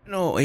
No,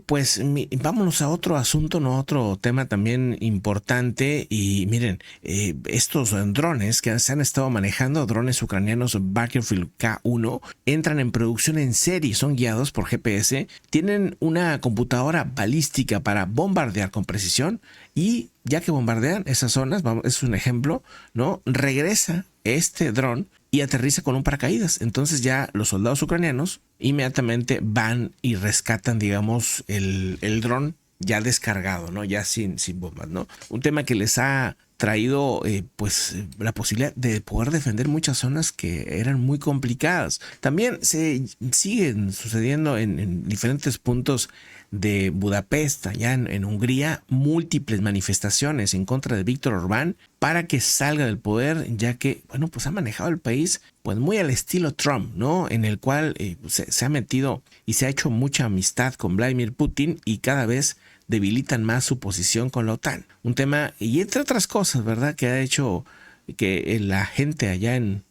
pues vámonos a otro asunto, no, otro tema también importante. Y miren, estos drones que se han estado manejando, drones ucranianos Battlefield K1, entran en producción en serie, son guiados por GPS, tienen una computadora balística para bombardear con precisión y ya que bombardean esas zonas, vamos, es un ejemplo, ¿no? Regresa este dron y aterriza con un paracaídas. Entonces ya los soldados ucranianos inmediatamente van y rescatan, digamos, el dron ya descargado, ¿no? Ya sin bombas, ¿no? Un tema que les ha traído pues la posibilidad de poder defender muchas zonas que eran muy complicadas. También se siguen sucediendo en diferentes puntos de Budapest, allá en Hungría, múltiples manifestaciones en contra de Víctor Orbán para que salga del poder, ya que, bueno, pues ha manejado el país pues muy al estilo Trump, ¿no? En el cual se ha metido y se ha hecho mucha amistad con Vladimir Putin y cada vez debilitan más su posición con la OTAN. Un tema, y entre otras cosas, ¿verdad? Que ha hecho que la gente allá en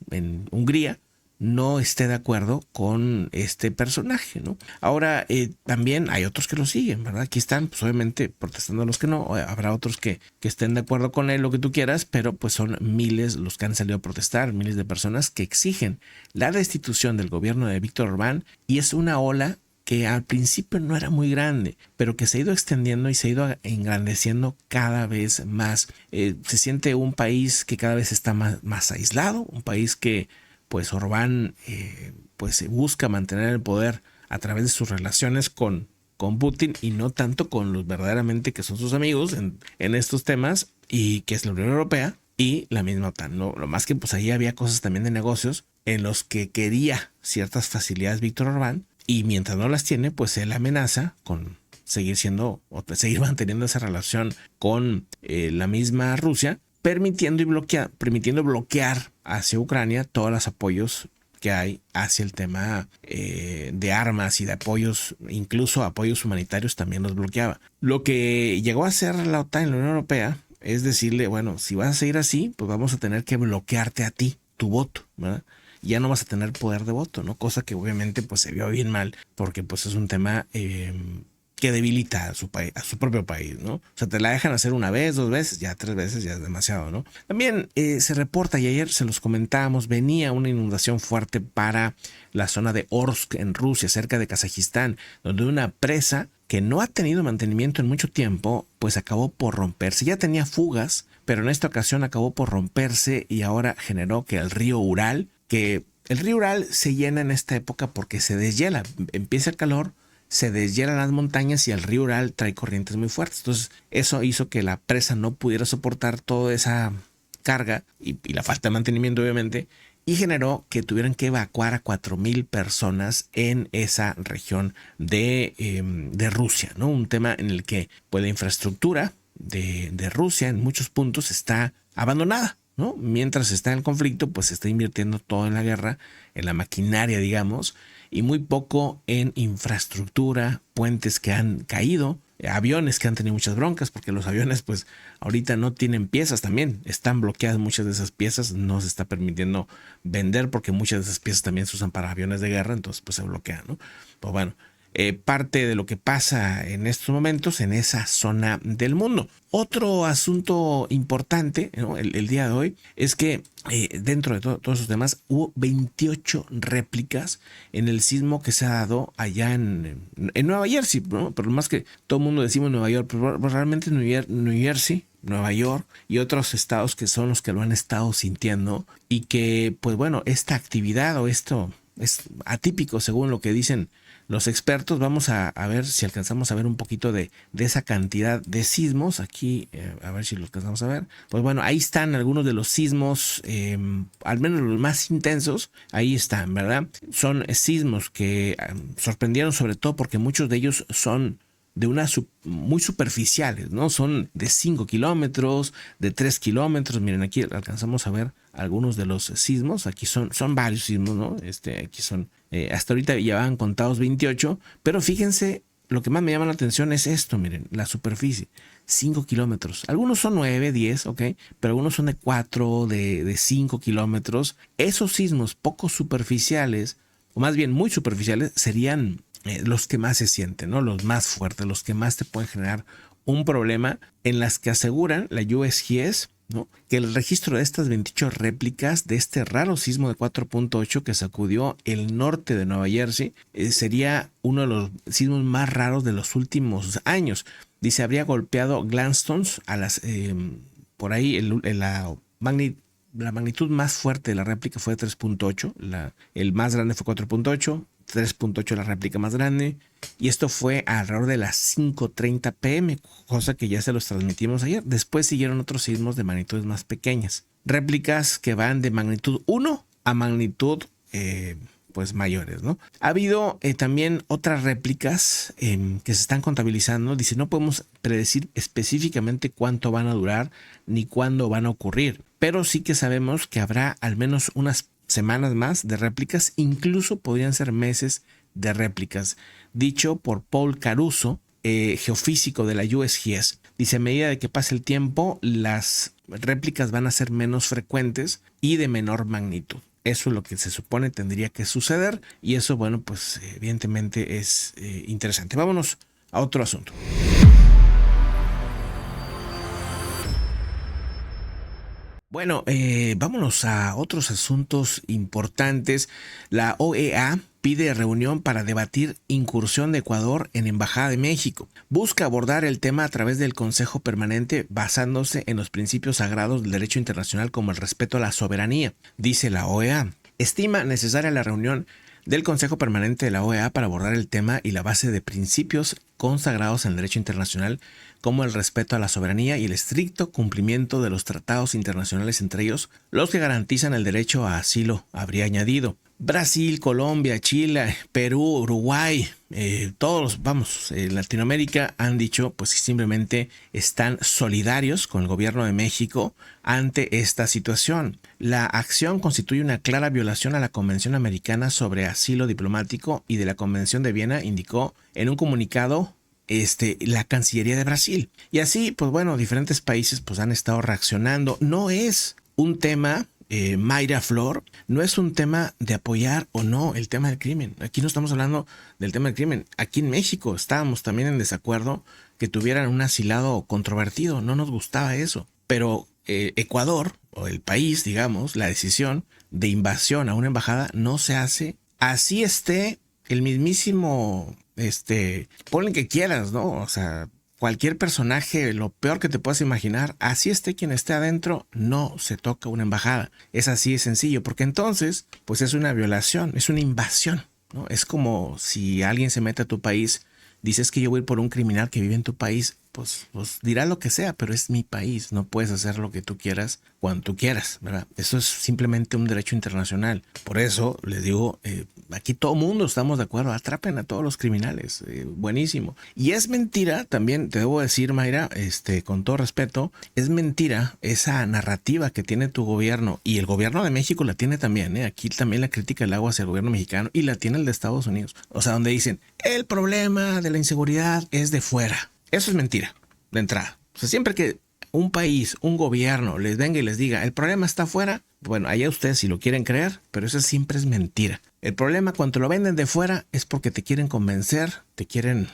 Hungría no esté de acuerdo con este personaje, ¿no? Ahora, también hay otros que lo siguen, ¿verdad? Aquí están, pues obviamente, protestando a los que no. Habrá otros que estén de acuerdo con él, lo que tú quieras, pero pues son miles los que han salido a protestar, miles de personas que exigen la destitución del gobierno de Víctor Orbán y es una ola que al principio no era muy grande, pero que se ha ido extendiendo y se ha ido engrandeciendo cada vez más. Se siente un país que cada vez está más aislado, un país que pues Orbán pues busca mantener el poder a través de sus relaciones con Putin y no tanto con los verdaderamente que son sus amigos en estos temas y que es la Unión Europea y la misma OTAN, ¿no? Lo más que pues ahí había cosas también de negocios en los que quería ciertas facilidades Víctor Orbán y mientras no las tiene pues él amenaza con seguir siendo o seguir manteniendo esa relación con la misma Rusia permitiendo bloquear hacia Ucrania todos los apoyos que hay hacia el tema de armas y de apoyos, incluso apoyos humanitarios también los bloqueaba. Lo que llegó a hacer la OTAN en la Unión Europea es decirle, bueno, si vas a seguir así, pues vamos a tener que bloquearte a ti, tu voto, ¿verdad? Ya no vas a tener poder de voto, ¿no? Cosa que obviamente pues se vio bien mal porque pues es un tema que debilita a su propio país, ¿no? O sea, te la dejan hacer una vez, dos veces, ya tres veces ya es demasiado, ¿no? También se reporta, y ayer se los comentábamos, venía una inundación fuerte para la zona de Orsk en Rusia, cerca de Kazajistán, donde una presa que no ha tenido mantenimiento en mucho tiempo, pues acabó por romperse. Ya tenía fugas, pero en esta ocasión acabó por romperse y ahora generó que el río Ural se llena en esta época porque se deshiela, empieza el calor, se deshielan las montañas y el río Ural trae corrientes muy fuertes. Entonces eso hizo que la presa no pudiera soportar toda esa carga y la falta de mantenimiento obviamente y generó que tuvieran que evacuar a 4,000 personas en esa región de Rusia, ¿no? Un tema en el que pues, la infraestructura de Rusia en muchos puntos está abandonada, ¿no? Mientras está en el conflicto, pues se está invirtiendo todo en la guerra, en la maquinaria, digamos, y muy poco en infraestructura, puentes que han caído, aviones que han tenido muchas broncas, porque los aviones pues ahorita no tienen piezas también, están bloqueadas muchas de esas piezas, no se está permitiendo vender porque muchas de esas piezas también se usan para aviones de guerra, entonces pues se bloquean, ¿no? Pues bueno, parte de lo que pasa en estos momentos en esa zona del mundo. Otro asunto importante, ¿no? el día de hoy es que dentro de todos esos temas hubo 28 réplicas en el sismo que se ha dado allá en Nueva Jersey, ¿no? Pero más que todo el mundo decimos Nueva York, pero realmente New Jersey, Nueva York y otros estados que son los que lo han estado sintiendo y que pues bueno, esta actividad o esto es atípico según lo que dicen los expertos. Vamos a ver si alcanzamos a ver un poquito de esa cantidad de sismos. Aquí, a ver si lo alcanzamos a ver. Pues bueno, ahí están algunos de los sismos, al menos los más intensos. Ahí están, ¿verdad? Son sismos que sorprendieron sobre todo porque muchos de ellos son de muy superficiales, ¿no? Son de 5 kilómetros, de 3 kilómetros. Miren, aquí alcanzamos a ver algunos de los sismos. Aquí son varios sismos, ¿no? Aquí son, hasta ahorita llevaban contados 28, pero fíjense, lo que más me llama la atención es esto, miren, la superficie, 5 kilómetros. Algunos son 9, 10, ok, pero algunos son de 4, de 5 kilómetros. Esos sismos poco superficiales, o más bien muy superficiales, serían los que más se sienten, ¿no? Los más fuertes, los que más te pueden generar un problema, en las que aseguran la USGS, ¿no?, que el registro de estas 28 réplicas de este raro sismo de 4.8 que sacudió el norte de Nueva Jersey sería uno de los sismos más raros de los últimos años. Dice, habría golpeado Gladstones a las por ahí la magnitud más fuerte de la réplica fue de 3.8, el más grande fue 4.8, 3.8 la réplica más grande, y esto fue alrededor de las 5:30 p.m, cosa que ya se los transmitimos ayer. Después siguieron otros sismos de magnitudes más pequeñas, réplicas que van de magnitud 1 a magnitud pues mayores, ¿no? Ha habido también otras réplicas que se están contabilizando. Dice, no podemos predecir específicamente cuánto van a durar ni cuándo van a ocurrir, pero sí que sabemos que habrá al menos unas semanas más de réplicas, incluso podrían ser meses de réplicas. Dicho por Paul Caruso, geofísico de la USGS. Dice, a medida de que pase el tiempo, las réplicas van a ser menos frecuentes y de menor magnitud. Eso es lo que se supone tendría que suceder, y eso, bueno, pues evidentemente es interesante. Vámonos a otro asunto. Bueno, vámonos a otros asuntos importantes. La OEA pide reunión para debatir incursión de Ecuador en Embajada de México. Busca abordar el tema a través del Consejo Permanente basándose en los principios sagrados del derecho internacional como el respeto a la soberanía, dice la OEA. Estima necesaria la reunión del Consejo Permanente de la OEA para abordar el tema y la base de principios consagrados en el derecho internacional como el respeto a la soberanía y el estricto cumplimiento de los tratados internacionales, entre ellos los que garantizan el derecho a asilo, habría añadido. Brasil, Colombia, Chile, Perú, Uruguay, todos, Latinoamérica han dicho pues que simplemente están solidarios con el gobierno de México ante esta situación. La acción constituye una clara violación a la Convención Americana sobre Asilo Diplomático y de la Convención de Viena, indicó en un comunicado la Cancillería de Brasil. Y así, pues bueno, diferentes países pues han estado reaccionando. No es un tema, Mayra Flor, no es un tema de apoyar o no el tema del crimen. Aquí no estamos hablando del tema del crimen. Aquí en México estábamos también en desacuerdo que tuvieran un asilado controvertido. No nos gustaba eso. Pero Ecuador, o el país, digamos, la decisión de invasión a una embajada no se hace así esté el mismísimo, ponle que quieras, ¿no? O sea, cualquier personaje, lo peor que te puedas imaginar, así esté quien esté adentro, no se toca una embajada. Es así de sencillo, porque entonces, pues es una violación, es una invasión, ¿no? Es como si alguien se mete a tu país, dices que yo voy a ir por un criminal que vive en tu país, pues dirá lo que sea, pero es mi país, no puedes hacer lo que tú quieras cuando tú quieras, ¿verdad? Eso es simplemente un derecho internacional. Por eso les digo, aquí todo mundo estamos de acuerdo, atrapen a todos los criminales, buenísimo. Y es mentira, también te debo decir, Mayra, con todo respeto, es mentira esa narrativa que tiene tu gobierno, y el gobierno de México la tiene también, aquí también la crítica del agua hacia el gobierno mexicano, y la tiene el de Estados Unidos. O sea, donde dicen, el problema de la inseguridad es de fuera. Eso es mentira, de entrada. O sea, siempre que un país, un gobierno les venga y les diga, el problema está afuera, bueno, allá ustedes si lo quieren creer, pero eso siempre es mentira. El problema cuando lo venden de fuera es porque te quieren convencer, te quieren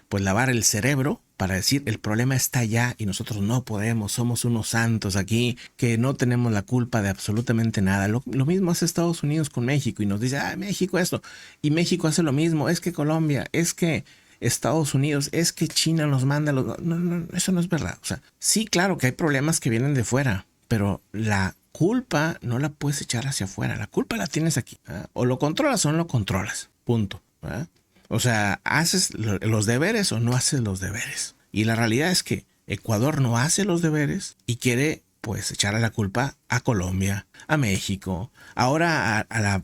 pues lavar el cerebro para decir el problema está allá y nosotros no podemos, somos unos santos aquí que no tenemos la culpa de absolutamente nada. Lo mismo hace Estados Unidos con México y nos dice, México esto, y México hace lo mismo, es que Colombia, es que Estados Unidos, es que China nos manda no, eso no es verdad. O sea, sí, claro que hay problemas que vienen de fuera, pero la culpa no la puedes echar hacia afuera, la culpa la tienes aquí, ¿verdad? O lo controlas o no lo controlas, punto, ¿verdad? O sea, ¿haces los deberes o no haces los deberes? Y la realidad es que Ecuador no hace los deberes y quiere pues echarle la culpa a Colombia, a México, ahora a la,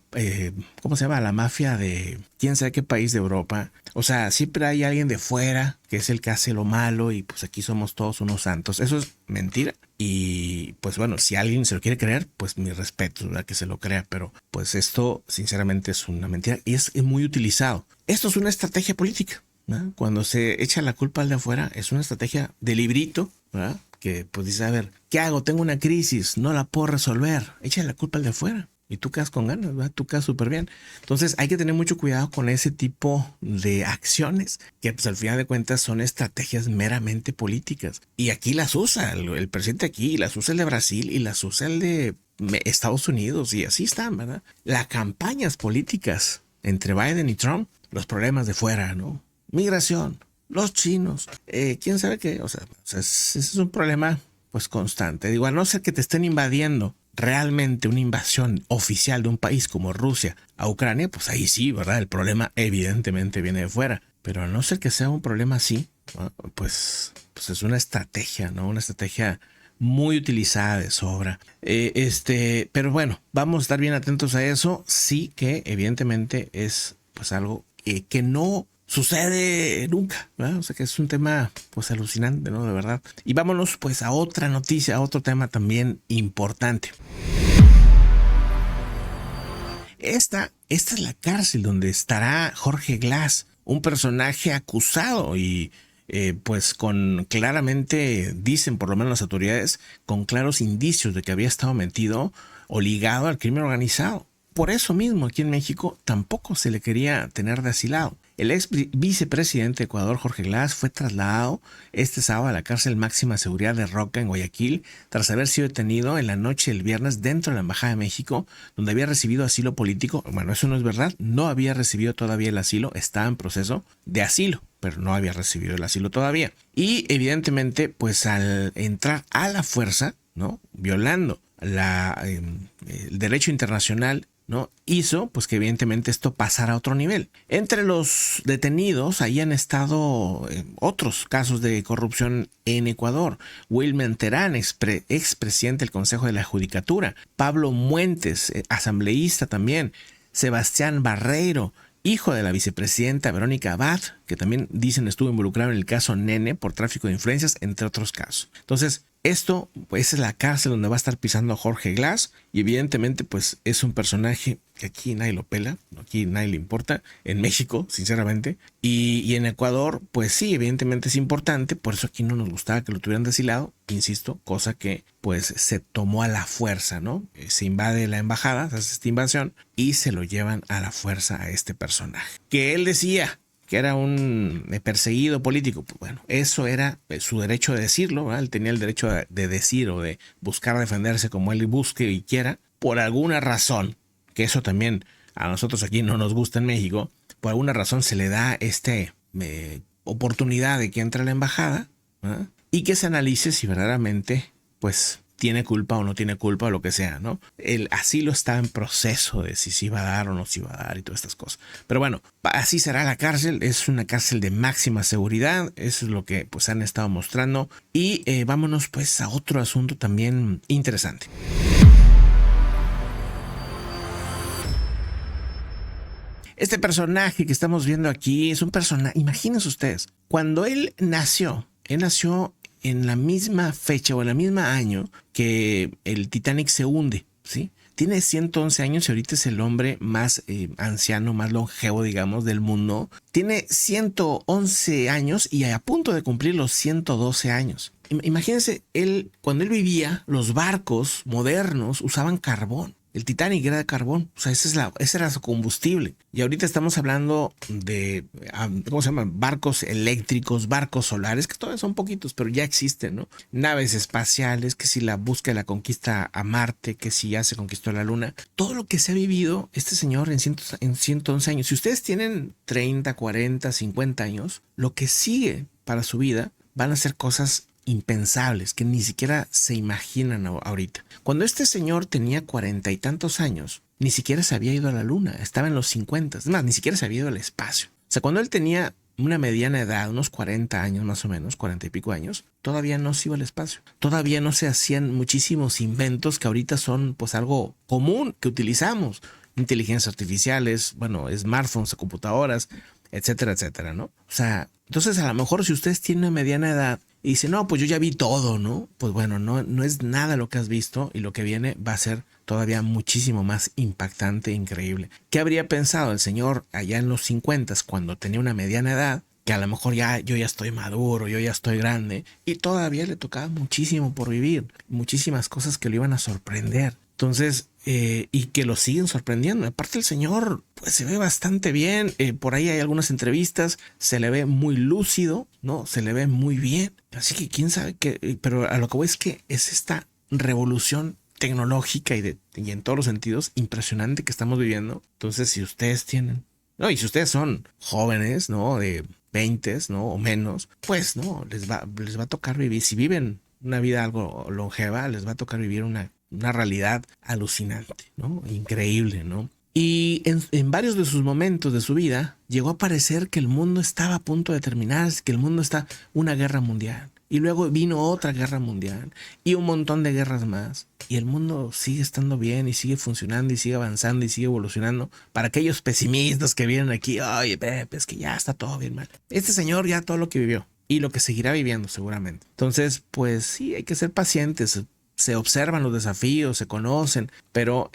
¿cómo se llama? A la mafia de quién sabe qué país de Europa. O sea, siempre hay alguien de fuera que es el que hace lo malo y pues aquí somos todos unos santos. Eso es mentira. Y pues bueno, si alguien se lo quiere creer, pues mi respeto, ¿verdad? Que se lo crea. Pero pues esto sinceramente es una mentira y es muy utilizado. Esto es una estrategia política, ¿verdad? Cuando se echa la culpa al de afuera, es una estrategia de librito, ¿verdad? Que pues dice, a ver, ¿qué hago? Tengo una crisis, no la puedo resolver. Echa la culpa al de afuera. y tú quedas con ganas, ¿verdad? Tú quedas súper bien. Entonces hay que tener mucho cuidado con ese tipo de acciones que pues al final de cuentas son estrategias meramente políticas. Y aquí las usa el presidente aquí, las usa el de Brasil y las usa el de Estados Unidos y así están, ¿verdad? Las campañas políticas entre Biden y Trump, los problemas de fuera, ¿no? Migración, los chinos, quién sabe qué, o sea ese es un problema pues constante. Digo, a no ser que te estén invadiendo realmente una invasión oficial de un país como Rusia a Ucrania, pues ahí sí, ¿verdad? El problema evidentemente viene de fuera. Pero a no ser que sea un problema así, ¿no? Pues es una estrategia, ¿no? Una estrategia muy utilizada de sobra. Pero bueno, vamos a estar bien atentos a eso. Sí que evidentemente es pues algo que no sucede nunca, ¿verdad? O sea que es un tema pues alucinante, ¿no? De verdad. Y vámonos pues a otra noticia, a otro tema también importante. Esta es la cárcel donde estará Jorge Glass, un personaje acusado y pues con claramente, dicen por lo menos las autoridades, con claros indicios de que había estado metido o ligado al crimen organizado. Por eso mismo aquí en México tampoco se le quería tener de asilado. El ex vicepresidente de Ecuador, Jorge Glass, fue trasladado este sábado a la cárcel máxima seguridad de Roca en Guayaquil tras haber sido detenido en la noche del viernes dentro de la Embajada de México, donde había recibido asilo político. Bueno, eso no es verdad, no había recibido todavía el asilo, estaba en proceso de asilo, pero no había recibido el asilo todavía. Y evidentemente, pues al entrar a la fuerza, ¿no? Violando el derecho internacional, ¿no? Hizo pues que evidentemente esto pasara a otro nivel. Entre los detenidos ahí han estado otros casos de corrupción en Ecuador. Wilmer Terán, expresidente del Consejo de la Judicatura. Pablo Muentes, asambleísta también. Sebastián Barreiro, hijo de la vicepresidenta Verónica Abad, que también dicen estuvo involucrado en el caso Nene por tráfico de influencias, entre otros casos. Entonces, esto pues es la cárcel donde va a estar pisando Jorge Glass y evidentemente pues es un personaje que aquí nadie lo pela, aquí nadie le importa, en México sinceramente, y en Ecuador pues sí, evidentemente es importante, por eso aquí no nos gustaba que lo tuvieran de asilado, insisto, cosa que pues se tomó a la fuerza, ¿no? Se invade la embajada, se hace esta invasión y se lo llevan a la fuerza a este personaje, que él decía que era un perseguido político. Pues bueno, eso era su derecho de decirlo, ¿verdad? Él tenía el derecho de decir o de buscar defenderse como él busque y quiera, por alguna razón, que eso también a nosotros aquí no nos gusta en México, por alguna razón se le da oportunidad de que entre a la embajada, ¿verdad? Y que se analice si verdaderamente, pues, tiene culpa o no tiene culpa o lo que sea, ¿no? El asilo está en proceso de si se iba a dar o no se iba a dar y todas estas cosas. Pero bueno, así será la cárcel. Es una cárcel de máxima seguridad. Eso es lo que pues han estado mostrando. Y vámonos pues a otro asunto también interesante. Este personaje que estamos viendo aquí es un personaje, imagínense ustedes, cuando él nació en la misma fecha o en el mismo año que el Titanic se hunde, ¿sí? Tiene 111 años y ahorita es el hombre más anciano, más longevo, digamos, del mundo. Tiene 111 años y a punto de cumplir los 112 años. Imagínense, cuando él vivía, los barcos modernos usaban carbón. El Titanic era de carbón, o sea, ese era su combustible. Y ahorita estamos hablando de, ¿cómo se llaman? Barcos eléctricos, barcos solares, que todavía son poquitos, pero ya existen, ¿no? Naves espaciales, que si la búsqueda y la conquista a Marte, que si ya se conquistó la Luna. Todo lo que se ha vivido este señor en 111 años. Si ustedes tienen 30, 40, 50 años, lo que sigue para su vida van a ser cosas impensables que ni siquiera se imaginan ahorita. Cuando este señor tenía 40 y tantos años, ni siquiera se había ido a la luna, estaba en los 50, es más, ni siquiera se había ido al espacio. O sea, cuando él tenía una mediana edad, unos 40 años más o menos, 40 y pico años, todavía no se iba al espacio. Todavía no se hacían muchísimos inventos que ahorita son pues algo común que utilizamos. Inteligencias artificiales, bueno, smartphones, computadoras, etcétera, etcétera, ¿no? O sea, entonces a lo mejor si ustedes tienen una mediana edad y dicen, no, pues yo ya vi todo, ¿no? Pues bueno, no es nada lo que has visto y lo que viene va a ser todavía muchísimo más impactante e increíble. ¿Qué habría pensado el señor allá en los 50 cuando tenía una mediana edad? Que a lo mejor yo ya estoy maduro, yo ya estoy grande y todavía le tocaba muchísimo por vivir, muchísimas cosas que lo iban a sorprender. Entonces, y que lo siguen sorprendiendo. Aparte el señor pues se ve bastante bien, por ahí hay algunas entrevistas, se le ve muy lúcido, ¿no? Se le ve muy bien. Así que quién sabe qué, pero a lo que voy es que es esta revolución tecnológica y en todos los sentidos impresionante que estamos viviendo. Entonces, si ustedes tienen, no, y si ustedes son jóvenes, ¿no? De 20, ¿no? O menos, pues no, les va a tocar vivir. Si viven una vida algo longeva, les va a tocar vivir una realidad alucinante, ¿no? Increíble, ¿no? Y en varios de sus momentos de su vida llegó a parecer que el mundo estaba a punto de terminar, que el mundo está una guerra mundial. Y luego vino otra guerra mundial y un montón de guerras más. Y el mundo sigue estando bien y sigue funcionando y sigue avanzando y sigue evolucionando. Para aquellos pesimistas que vienen aquí, oye, Pepe, es que ya está todo bien mal. Este señor ya todo lo que vivió y lo que seguirá viviendo seguramente. Entonces, pues sí, hay que ser pacientes. Se observan los desafíos, se conocen, pero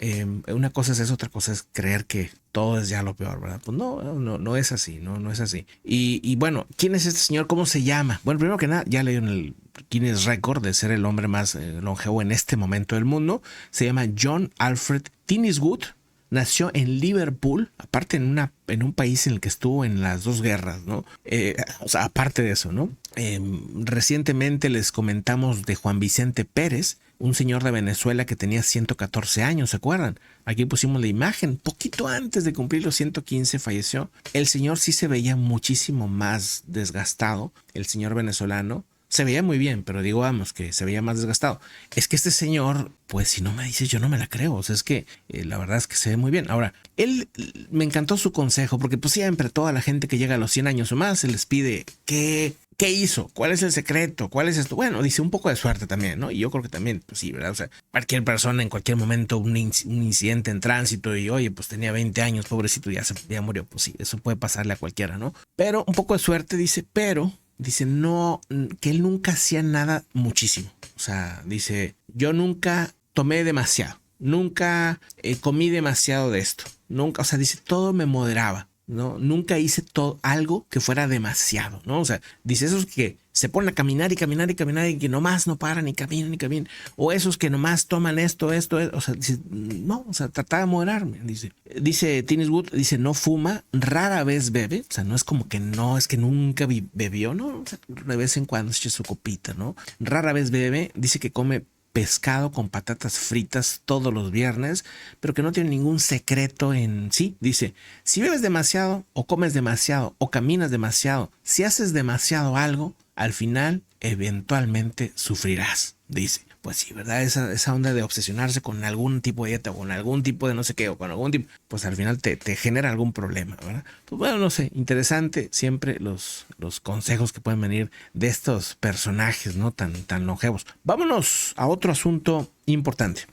una cosa es eso, otra cosa es creer que todo es ya lo peor, ¿verdad? Pues no es así, no es así. Y bueno, ¿quién es este señor? ¿Cómo se llama? Bueno, primero que nada, ya leí en el Guinness Record de ser el hombre más longevo en este momento del mundo. Se llama John Alfred Tinniswood. Nació en Liverpool, aparte en un país en el que estuvo en las dos guerras, ¿no? O sea, aparte de eso, ¿no? Recientemente les comentamos de Juan Vicente Pérez, un señor de Venezuela que tenía 114 años, ¿se acuerdan? Aquí pusimos la imagen, poquito antes de cumplir los 115 falleció. El señor sí se veía muchísimo más desgastado, el señor venezolano. Se veía muy bien, pero digamos que se veía más desgastado. Es que este señor, pues si no me dices, yo no me la creo. O sea, es que la verdad es que se ve muy bien. Ahora, él me encantó su consejo, porque pues siempre toda la gente que llega a los 100 años o más se les pide ¿qué hizo? ¿Cuál es el secreto? ¿Cuál es esto? Bueno, dice un poco de suerte también, ¿no? Y yo creo que también, pues sí, ¿verdad? O sea, cualquier persona en cualquier momento, un incidente en tránsito y oye, pues tenía 20 años, pobrecito, ya murió. Pues sí, eso puede pasarle a cualquiera, ¿no? Pero un poco de suerte, dice, pero dice, no, que él nunca hacía nada muchísimo. O sea, dice, yo nunca tomé demasiado, nunca comí demasiado de esto, nunca, o sea, dice, todo me moderaba, ¿no? Nunca hice todo algo que fuera demasiado, ¿no? O sea, dice, esos que se ponen a caminar y caminar y caminar y que nomás no paran y caminan y caminan, o esos que nomás toman esto, o sea, dice, no, o sea, trataba de moderarme, dice Tinniswood, dice, no fuma, rara vez bebe, o sea, no es como que no, es que nunca bebió, ¿no? O sea, de vez en cuando echa su copita, ¿no? Rara vez bebe, dice que come pescado con patatas fritas todos los viernes, pero que no tiene ningún secreto en sí. Dice, si bebes demasiado o comes demasiado o caminas demasiado, si haces demasiado algo, al final eventualmente sufrirás, dice. Pues sí, ¿verdad? Esa onda de obsesionarse con algún tipo de dieta o con algún tipo de no sé qué o con algún tipo, pues al final te genera algún problema, ¿verdad? Pues bueno, no sé, interesante siempre los consejos que pueden venir de estos personajes, ¿no? Tan longevos. Vámonos a otro asunto importante.